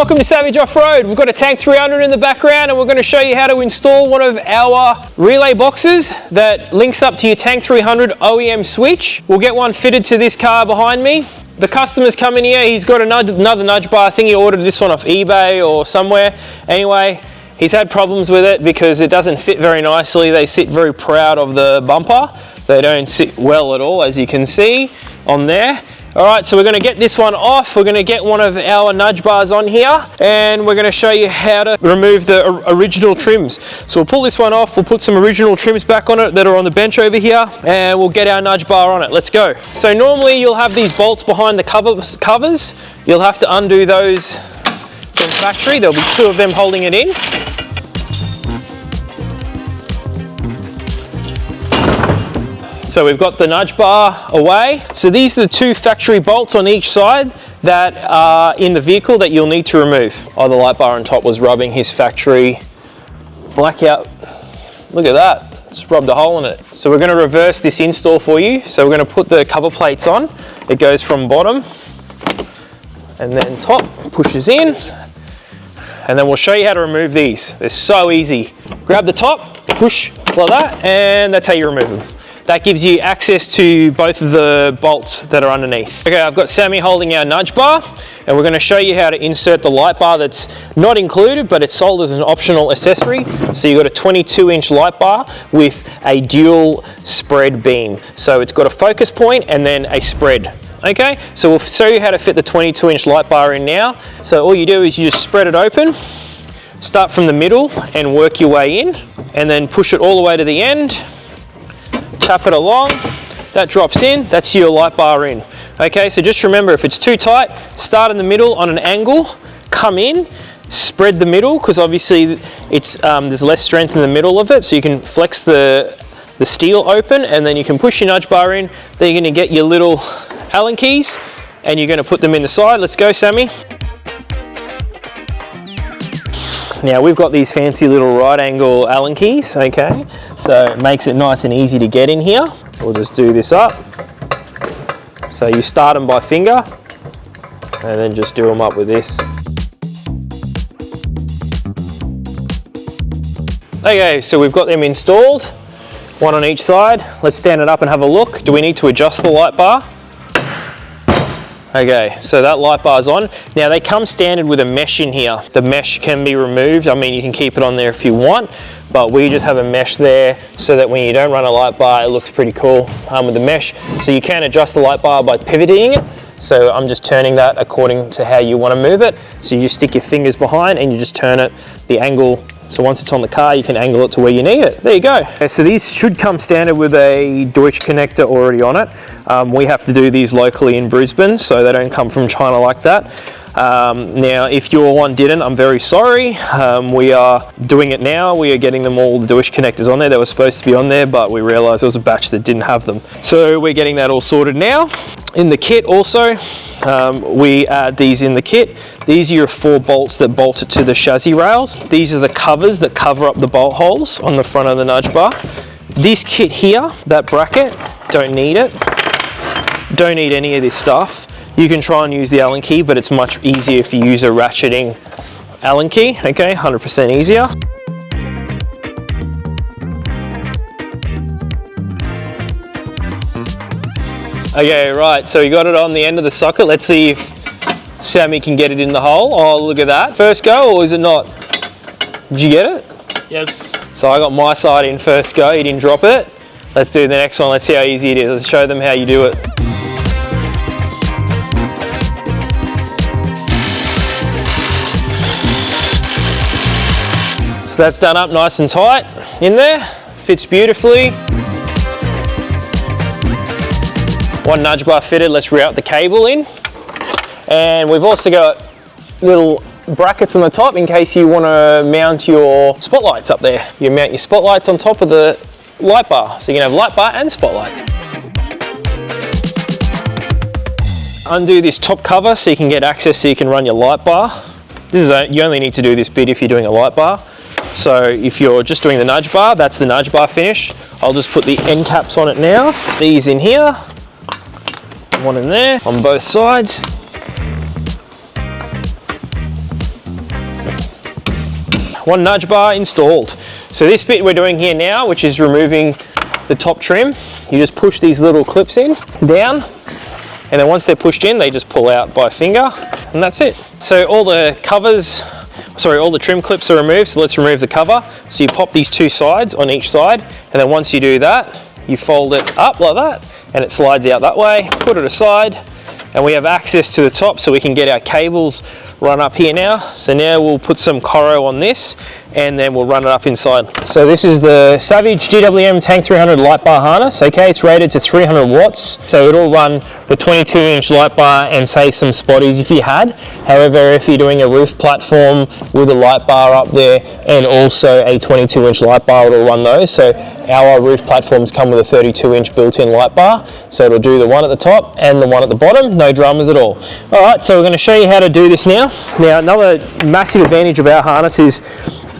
Welcome to Savage Off-Road. We've got a Tank 300 in the background and we're going to show you how to install one of our relay boxes that links up to your Tank 300 OEM switch. We'll get one fitted to this car behind me. The customer's coming here, he's got another nudge bar. I think he ordered this one off eBay or somewhere. Anyway, he's had problems with it because it doesn't fit very nicely. They sit very proud of the bumper. They don't sit well at all, as you can see on there. All right, so we're going to get this one off. We're going to get one of our nudge bars on here and we're going to show you how to remove the original trims. So we'll pull this one off, we'll put some original trims back on it that are on the bench over here and we'll get our nudge bar on it. Let's go. So normally you'll have these bolts behind the covers. You'll have to undo those from factory. There'll be two of them holding it in. So we've got the nudge bar away. So these are the two factory bolts on each side that are in the vehicle that you'll need to remove. Oh, the light bar on top was rubbing his factory blackout. Look at that, it's rubbed a hole in it. So we're gonna reverse this install for you. So we're gonna put the cover plates on. It goes from bottom and then top, pushes in. And then we'll show you how to remove these. They're so easy. Grab the top, push like that, and that's how you remove them. That gives you access to both of the bolts that are underneath. Okay, I've got Sammy holding our nudge bar and we're going to show you how to insert the light bar that's not included, but it's sold as an optional accessory. So you've got a 22-inch light bar with a dual spread beam. So it's got a focus point and then a spread. Okay, so we'll show you how to fit the 22-inch light bar in now. So all you do is you just spread it open, start from the middle and work your way in, and then push it all the way to the end. Tap it along, that drops in, that's your light bar in. Okay, so just remember, if it's too tight, start in the middle on an angle, come in, spread the middle, because obviously it's there's less strength in the middle of it, so you can flex the steel open, and then you can push your nudge bar in. Then you're going to get your little Allen keys, and you're going to put them in the side. Let's go, Sammy. Now we've got these fancy little right angle Allen keys, okay? So it makes it nice and easy to get in here. We'll just do this up. So you start them by finger and then just do them up with this. Okay, so we've got them installed, one on each side. Let's stand it up and have a look. Do we need to adjust the light bar? Okay, so that light bar's on. Now they come standard with a mesh in here. The mesh can be removed. I mean, you can keep it on there if you want, but we just have a mesh there so that when you don't run a light bar, it looks pretty cool with the mesh. So you can adjust the light bar by pivoting it. So I'm just turning that according to how you want to move it. So you just stick your fingers behind and you just turn it the angle. So once it's on the car, you can angle it to where you need it. There you go. Okay, so these should come standard with a Deutsch connector already on it. We have to do these locally in Brisbane, so they don't come from China like that. Now, if your one didn't, I'm very sorry. We are doing it now. We are getting them all the Deutsch connectors on there. They were supposed to be on there, but we realized there was a batch that didn't have them. So we're getting that all sorted now. In the kit also, we add these in the kit. These are your 4 bolts that bolt it to the chassis rails. These are the covers that cover up the bolt holes on the front of the nudge bar. This kit here, that bracket, don't need it. Don't need any of this stuff. You can try and use the Allen key, but it's much easier if you use a ratcheting Allen key, okay, 100% easier. Okay, right, so we got it on the end of the socket. Let's see if Sammy can get it in the hole. Oh, look at that. First go, or is it not? Did you get it? Yes. So I got my side in first go, he didn't drop it. Let's do the next one, let's see how easy it is. Let's show them how you do it. So that's done up nice and tight in there, fits beautifully. One nudge bar fitted, let's route the cable in. And we've also got little brackets on the top in case you want to mount your spotlights up there. You mount your spotlights on top of the light bar, so you can have light bar and spotlights. Undo this top cover so you can get access so you can run your light bar. You only need to do this bit if you're doing a light bar. So if you're just doing the nudge bar, that's the nudge bar finish. I'll just put the end caps on it now. These in here, one in there on both sides. one nudge bar installed. So this bit we're doing here now, which is removing the top trim, you just push these little clips in, down, and then once they're pushed in, they just pull out by finger, and that's it. So all the all the trim clips are removed, so let's remove the cover. So you pop these two sides on each side, and then once you do that, you fold it up like that, and it slides out that way, put it aside, and we have access to the top so we can get our cables run up here now. So now we'll put some Coro on this, and then we'll run it up inside. So this is the Savage GWM Tank 300 light bar harness. Okay, it's rated to 300 watts. So it'll run the 22-inch light bar and say some spotties if you had. However, if you're doing a roof platform with a light bar up there and also a 22-inch light bar, it'll run those. So our roof platforms come with a 32-inch built-in light bar. So it'll do the one at the top and the one at the bottom, no dramas at all. All right, so we're going to show you how to do this now. Now, another massive advantage of our harness is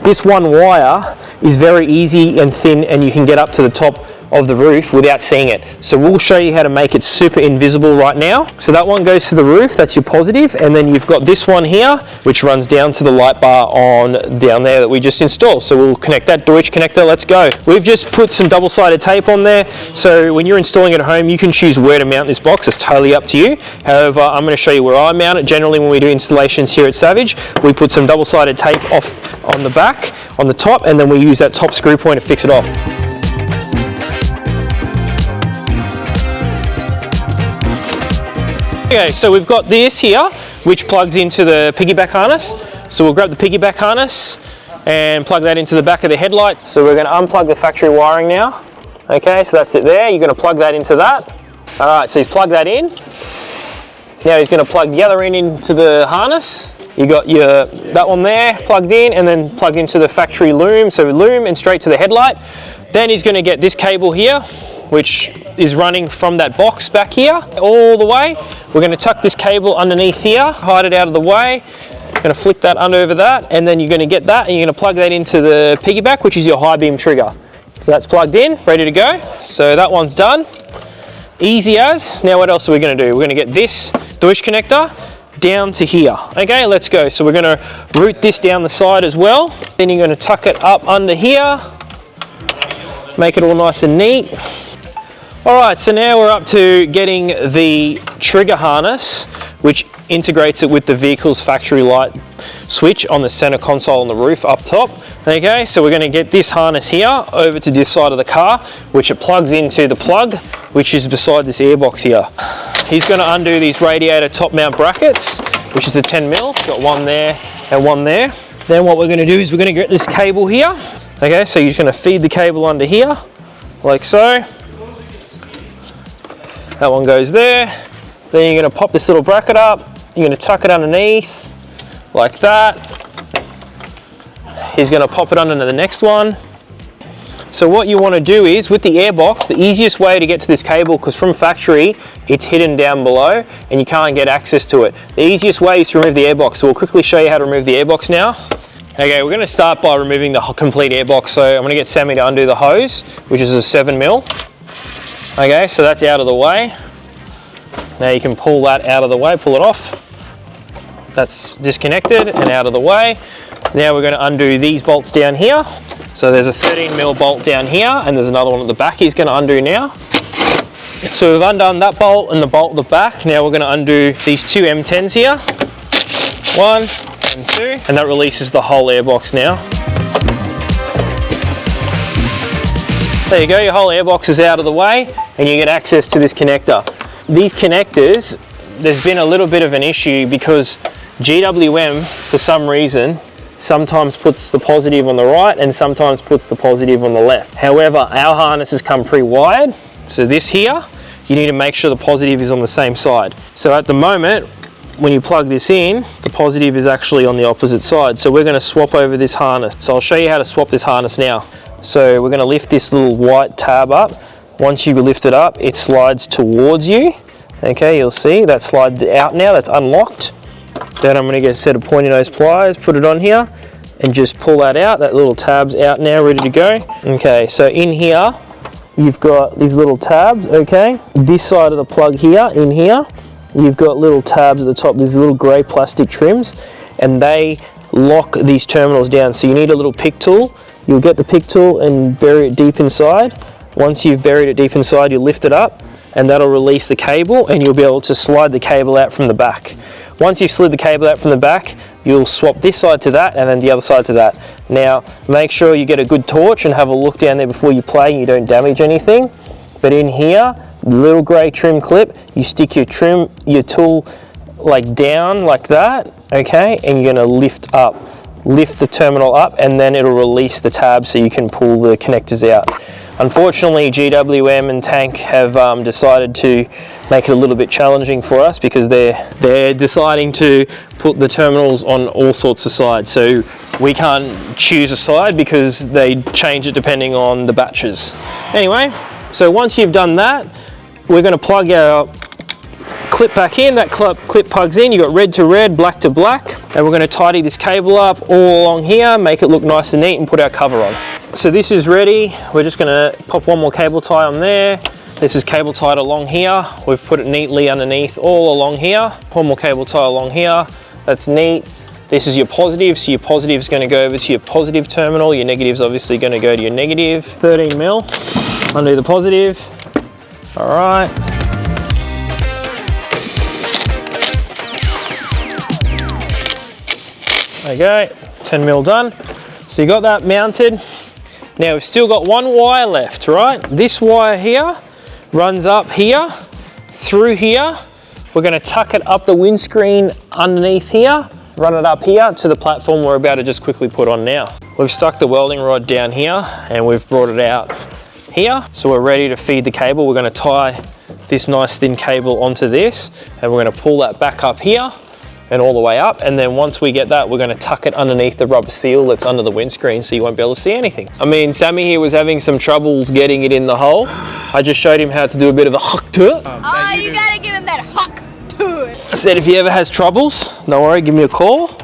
this one wire is very easy and thin, and you can get up to the top of the roof without seeing it. So we'll show you how to make it super invisible right now. So that one goes to the roof, that's your positive, and then you've got this one here which runs down to the light bar on down there that we just installed. So we'll connect that Deutsch connector, let's go. We've just put some double-sided tape on there, so when you're installing it at home you can choose where to mount this box, it's totally up to you. However, I'm going to show you where I mount it. Generally when we do installations here at Savage, we put some double-sided tape off on the back, on the top, and then we use that top screw point to fix it off. Okay, so we've got this here, which plugs into the piggyback harness. So we'll grab the piggyback harness and plug that into the back of the headlight. So we're going to unplug the factory wiring now. Okay, so that's it there. You're going to plug that into that. All right, so he's plugged that in. Now he's going to plug the other end into the harness. You got that one there plugged in, and then plugged into the factory loom. So loom and straight to the headlight. Then he's going to get this cable here, which is running from that box back here all the way. We're going to tuck this cable underneath here, hide it out of the way. Going to flick that under over that, and then you're going to get that, and you're going to plug that into the piggyback, which is your high beam trigger. So that's plugged in, ready to go. So that one's done. Easy as. Now what else are we going to do? We're going to get this Deutsch connector down to here. Okay, let's go. So we're going to route this down the side as well. Then you're going to tuck it up under here. Make it all nice and neat. All right, so now we're up to getting the trigger harness, which integrates it with the vehicle's factory light switch on the center console on the roof up top. Okay, so we're going to get this harness here over to this side of the car, which it plugs into the plug, which is beside this airbox here. He's going to undo these radiator top mount brackets, which is a 10 mil. Got one there and one there. Then what we're going to do is we're going to get this cable here. Okay, so you're going to feed the cable under here, like so. That one goes there. Then you're going to pop this little bracket up. You're going to tuck it underneath, like that. He's going to pop it under the next one. So what you want to do is, with the airbox, the easiest way to get to this cable, because from factory, it's hidden down below and you can't get access to it. The easiest way is to remove the airbox. So we'll quickly show you how to remove the airbox now. Okay, we're going to start by removing the complete airbox. So I'm going to get Sammy to undo the hose, which is a 7 mil. Okay, so that's out of the way. Now you can pull that out of the way, pull it off. That's disconnected and out of the way. Now we're going to undo these bolts down here. So there's a 13 mil bolt down here, and there's another one at the back he's going to undo now. So we've undone that bolt and the bolt at the back. Now we're going to undo these two M10s here. 1 and 2, and that releases the whole airbox now. There you go, your whole airbox is out of the way and you get access to this connector. These connectors, there's been a little bit of an issue because GWM, for some reason, sometimes puts the positive on the right and sometimes puts the positive on the left. However, our harnesses come pre-wired, so this here, you need to make sure the positive is on the same side. So at the moment, when you plug this in, the positive is actually on the opposite side. So we're going to swap over this harness. So I'll show you how to swap this harness now. So we're going to lift this little white tab up. Once you lift it up, it slides towards you. Okay, you'll see that slides out now, that's unlocked. Then I'm going to get a set of pointy nose pliers, put it on here, and just pull that out. That little tab's out now, ready to go. Okay, so in here, you've got these little tabs, okay? This side of the plug here, in here, you've got little tabs at the top, these little grey plastic trims, and they lock these terminals down. So you need a little pick tool. You'll get the pick tool and bury it deep inside. Once you've buried it deep inside, you lift it up and that'll release the cable, and you'll be able to slide the cable out from the back. Once you've slid the cable out from the back, you'll swap this side to that and then the other side to that. Now, make sure you get a good torch and have a look down there before you play and you don't damage anything. But in here, the little grey trim clip, you stick your tool like down like that, okay? And you're gonna lift the terminal up, and then it'll release the tab so you can pull the connectors out. Unfortunately, GWM and Tank have decided to make it a little bit challenging for us, because they're deciding to put the terminals on all sorts of sides. So we can't choose a side because they change it depending on the batches. Anyway, so once you've done that, we're going to plug our clip back in. That clip plugs in. You've got red to red, black to black, and we're going to tidy this cable up all along here, make it look nice and neat, and put our cover on. So this is ready. We're just going to pop one more cable tie on there. This is cable tied along here. We've put it neatly underneath all along here. One more cable tie along here. That's neat. This is your positive, so your positive is going to go over to your positive terminal. Your negative is obviously going to go to your negative. 13 mil under the positive. All right. Okay, 10 mil done. So you got that mounted. Now we've still got one wire left, right? This wire here runs up here, through here. We're going to tuck it up the windscreen underneath here, run it up here to the platform we're about to just quickly put on now. We've stuck the welding rod down here and we've brought it out here. So we're ready to feed the cable. We're going to tie this nice thin cable onto this, and we're going to pull that back up here and all the way up, and then once we get that, we're going to tuck it underneath the rubber seal that's under the windscreen, so you won't be able to see anything. I mean, Sammy here was having some troubles getting it in the hole. I just showed him how to do a bit of a hook to it. Oh, you gotta give him that hook to it. I said if he ever has troubles, don't worry, give me a call.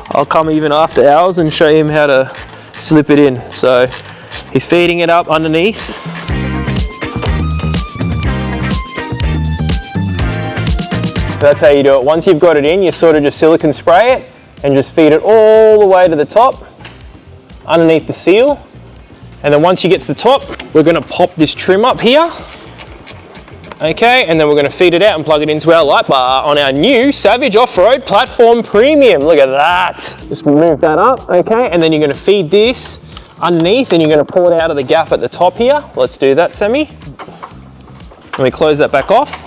I'll come even after hours and show him how to slip it in. So he's feeding it up underneath. That's how you do it. Once you've got it in, you sort of just silicone spray it and just feed it all the way to the top, underneath the seal. And then once you get to the top, we're going to pop this trim up here. Okay, and then we're going to feed it out and plug it into our light bar on our new Savage Off-Road Platform Premium. Look at that. Just move that up, okay, and then you're going to feed this underneath and you're going to pull it out of the gap at the top here. Let's do that, Sammy. And we close that back off.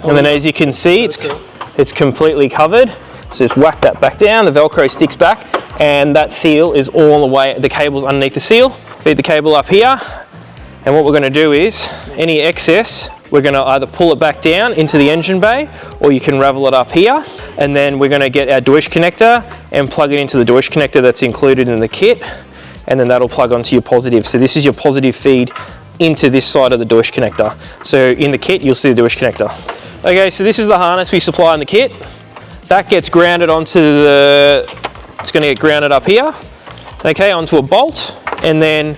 And then as you can see, it's completely covered. So just whack that back down, the Velcro sticks back, and that seal is all the way, the cable's underneath the seal. Feed the cable up here, and what we're going to do is, any excess, we're going to either pull it back down into the engine bay, or you can ravel it up here, and then we're going to get our Deutsch connector and plug it into the Deutsch connector that's included in the kit, and then that'll plug onto your positive. So this is your positive feed into this side of the Deutsch connector. So in the kit, you'll see the Deutsch connector. Okay, so this is the harness we supply in the kit. That gets grounded onto it's going to get grounded up here, okay, onto a bolt, and then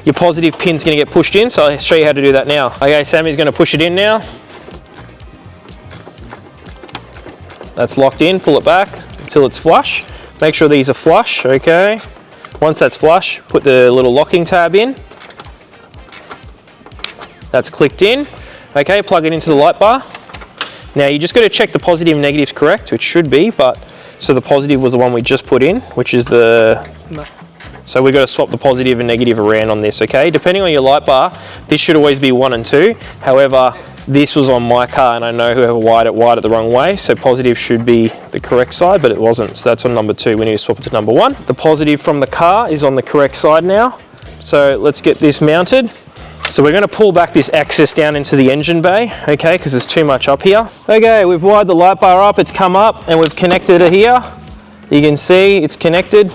your positive pin's going to get pushed in, so I'll show you how to do that now. Okay, Sammy's going to push it in now. That's locked in, pull it back until it's flush. Make sure these are flush, okay. Once that's flush, put the little locking tab in. That's clicked in. Okay, plug it into the light bar. Now you just got to check the positive and negative's correct, which should be, but so the positive was the one we just put in, which is the, so we've got to swap the positive and negative around on this, okay? Depending on your light bar, this should always be 1 and 2. However, this was on my car and I know whoever wired it the wrong way, so positive should be the correct side, but it wasn't, so that's on number 2. We need to swap it to number 1. The positive from the car is on the correct side now. So let's get this mounted. So we're going to pull back this access down into the engine bay, okay, because there's too much up here. Okay, we've wired the light bar up, it's come up, and we've connected it here. You can see it's connected.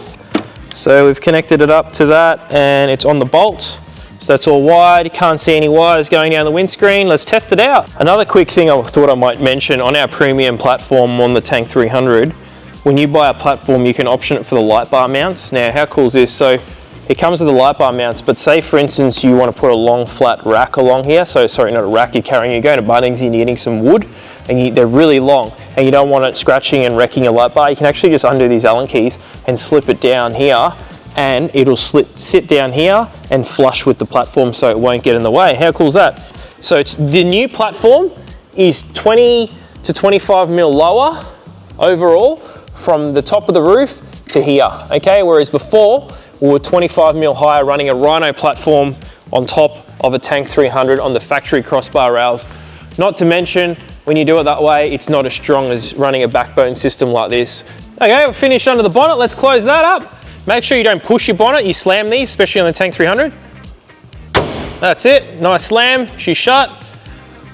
So we've connected it up to that, and it's on the bolt. So that's all wired. You can't see any wires going down the windscreen. Let's test it out. Another quick thing I thought I might mention, on our premium platform on the Tank 300, when you buy a platform, you can option it for the light bar mounts. Now, how cool is this? So it comes with the light bar mounts, but say for instance you want to put a long flat rack along here, so sorry, not a rack, you're going to Bunnings and you're getting some wood, and they're really long, and you don't want it scratching and wrecking your light bar, you can actually just undo these Allen keys and slip it down here, and it'll sit down here and flush with the platform so it won't get in the way. How cool is that? So the new platform is 20 to 25 mil lower overall from the top of the roof to here, okay? Whereas before, we were 25 mil higher running a Rhino platform on top of a Tank 300 on the factory crossbar rails. Not to mention, when you do it that way, it's not as strong as running a backbone system like this. Okay, we're finished under the bonnet. Let's close that up. Make sure you don't push your bonnet, you slam these, especially on the Tank 300. That's it, nice slam, she's shut.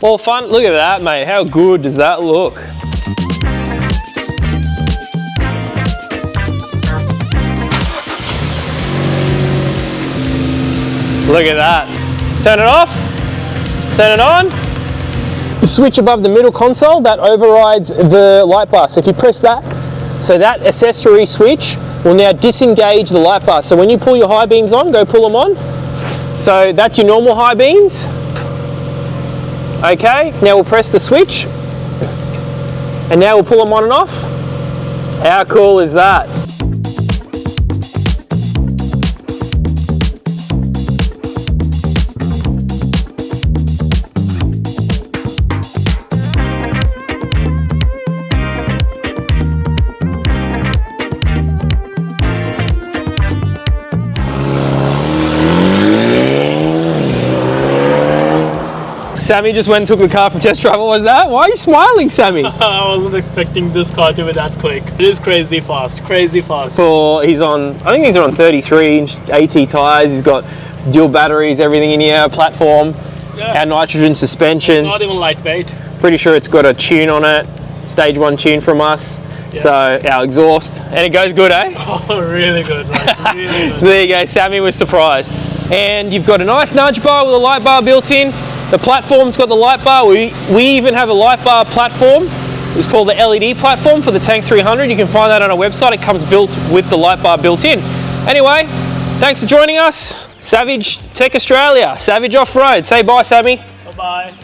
All fun, look at that, mate. How good does that look? Look at that. Turn it off, turn it on. The switch above the middle console, that overrides the light bar. So if you press that, so that accessory switch will now disengage the light bar. So when you pull your high beams on, go pull them on. So that's your normal high beams. Okay, now we'll press the switch. And now we'll pull them on and off. How cool is that? Sammy just went and took the car for test drive. What was that? Why are you smiling, Sammy? I wasn't expecting this car to be that quick. It is crazy fast, crazy fast. I think he's on 33-inch AT tyres. He's got dual batteries, everything in here, platform, our nitrogen suspension. It's not even lightweight. Pretty sure it's got a tune on it, stage 1 tune from us. Yeah. So our exhaust, and it goes good, eh? Oh, really good, right? Really good. So there you go, Sammy was surprised. And you've got a nice nudge bar with a light bar built in. The platform's got the light bar. We even have a light bar platform. It's called the LED platform for the Tank 300. You can find that on our website. It comes built with the light bar built in. Anyway, thanks for joining us. Savage Tech Australia, Savage Off-Road. Say bye, Sammy. Bye-bye.